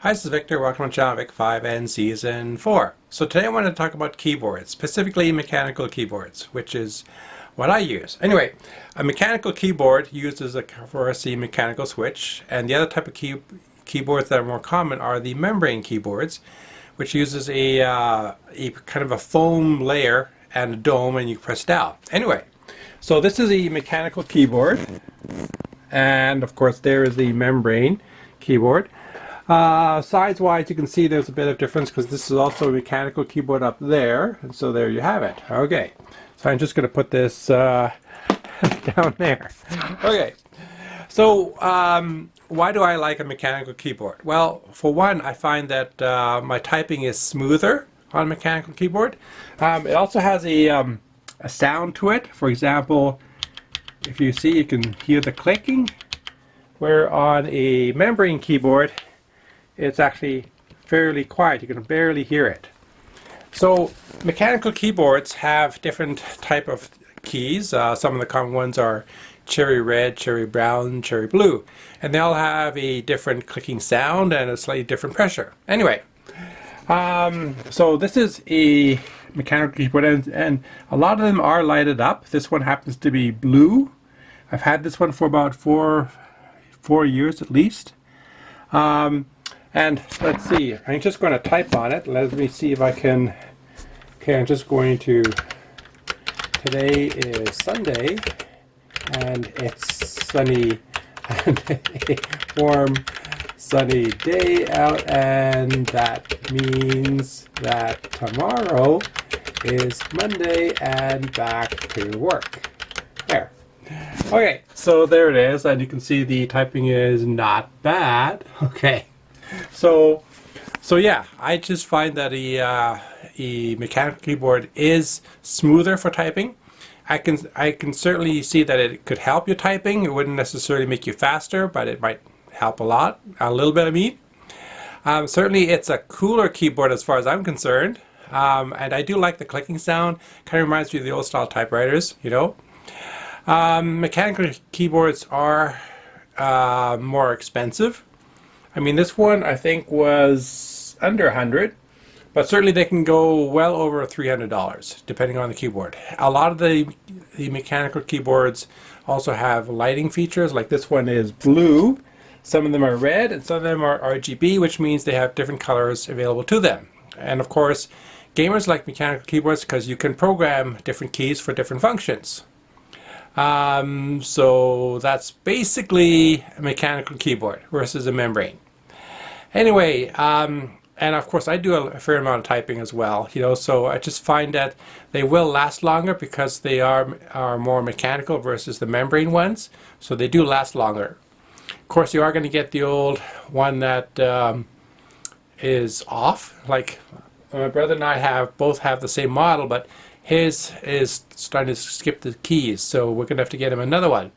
Hi, this is Victor. Welcome to channel Vic 5 and Season 4. So today I want to talk about keyboards, specifically mechanical keyboards, which is what I use. Anyway, a mechanical keyboard uses a mechanical switch, and the other type of keyboards that are more common are the membrane keyboards, which uses a kind of a foam layer and a dome, and you press down. Anyway, so this is a mechanical keyboard, and of course there is the membrane keyboard. Size-wise, you can see there's a bit of difference because this is also a mechanical keyboard up there, and so there you have it. Okay, so I'm just going to put this down there. Okay, so why do I like a mechanical keyboard? Well, for one, I find that my typing is smoother on a mechanical keyboard. It also has a sound to it. For example, if you see, you can hear the clicking, where on a membrane keyboard it's actually fairly quiet. You can barely hear it. So mechanical keyboards have different type of keys. Some of the common ones are cherry red, cherry brown, cherry blue, and they all have a different clicking sound and a slightly different pressure. Anyway, so this is a mechanical keyboard, and a lot of them are lighted up. This one happens to be blue. I've had this one for about four years at least. And let's see, I'm just going to type on it. Let me see if I can. Okay, I'm just going to. Today is Sunday, and it's sunny, and a warm, sunny day out, and that means that tomorrow is Monday and back to work. There. Okay, so there it is, and you can see the typing is not bad. Okay. So yeah, I just find that a mechanical keyboard is smoother for typing. I can certainly see that it could help your typing. It wouldn't necessarily make you faster, but it might help a little bit, I mean. Certainly it's a cooler keyboard as far as I'm concerned, and I do like the clicking sound. Kind of reminds me of the old style typewriters, you know. Mechanical keyboards are more expensive. I mean, this one I think was under $100, but certainly they can go well over $300 depending on the keyboard. A lot of the mechanical keyboards also have lighting features, like this one is blue. Some of them are red and some of them are RGB, which means they have different colors available to them. And of course, gamers like mechanical keyboards because you can program different keys for different functions. So that's basically a mechanical keyboard versus a membrane. Anyway, and of course I do a fair amount of typing as well, you know, so I just find that they will last longer because they are more mechanical versus the membrane ones, so they do last longer. Of course, you are going to get the old one that is off, like my brother and I both have the same model, but his is starting to skip the keys, so we're going to have to get him another one.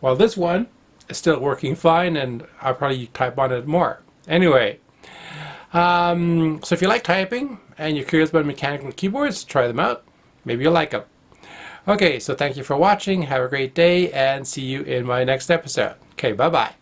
Well, this one is still working fine, and I'll probably type on it more. Anyway, so if you like typing and you're curious about mechanical keyboards, try them out. Maybe you'll like them. Okay, so thank you for watching. Have a great day, and see you in my next episode. Okay, bye-bye.